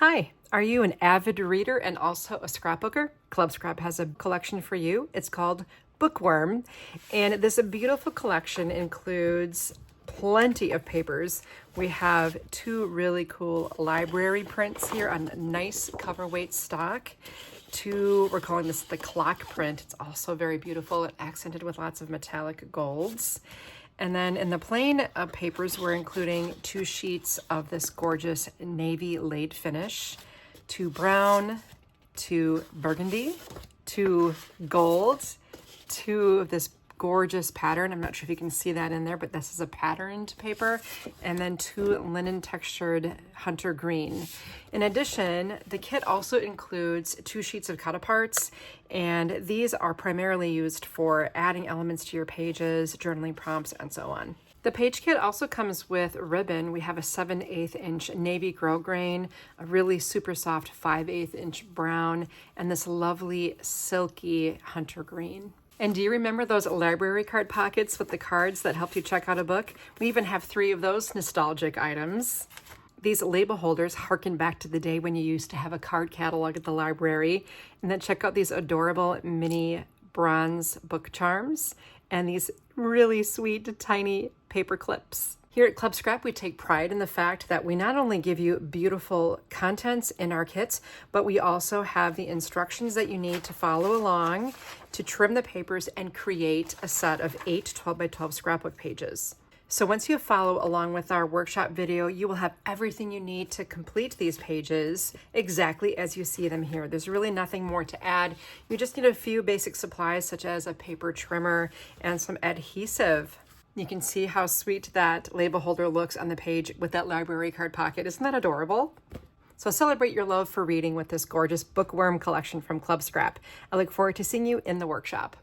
Hi, are you an avid reader and also a scrapbooker? Club Scrap has a collection for you. It's called Bookworm, and this beautiful collection includes plenty of papers. We have two really cool library prints here on nice cover weight stock. We're calling this the clock print. It's also very beautiful, accented with lots of metallic golds. And then in the plain papers, we're including 2 sheets of this gorgeous navy laid finish, 2 brown, 2 burgundy, 2 gold, 2 of this gorgeous pattern. I'm not sure if you can see that in there, but this is a patterned paper, and then 2 linen textured hunter green. In addition, the kit also includes 2 sheets of cut aparts, and these are primarily used for adding elements to your pages, journaling prompts, and so on. The page kit also comes with ribbon. We have a 7/8 inch navy grosgrain, a really super soft 5/8 inch brown, and this lovely silky hunter green. And do you remember those library card pockets with the cards that helped you check out a book? We even have 3 of those nostalgic items. These label holders harken back to the day when you used to have a card catalog at the library. And then check out these adorable mini bronze book charms and these really sweet tiny paper clips. Here at Club Scrap, we take pride in the fact that we not only give you beautiful contents in our kits, but we also have the instructions that you need to follow along to trim the papers and create a set of 8 12 by 12 scrapbook pages. So once you follow along with our workshop video, you will have everything you need to complete these pages exactly as you see them here. There's really nothing more to add. You just need a few basic supplies such as a paper trimmer and some adhesive. You can see how sweet that label holder looks on the page with that library card pocket. Isn't that adorable? So celebrate your love for reading with this gorgeous Bookworm collection from Club Scrap. I look forward to seeing you in the workshop.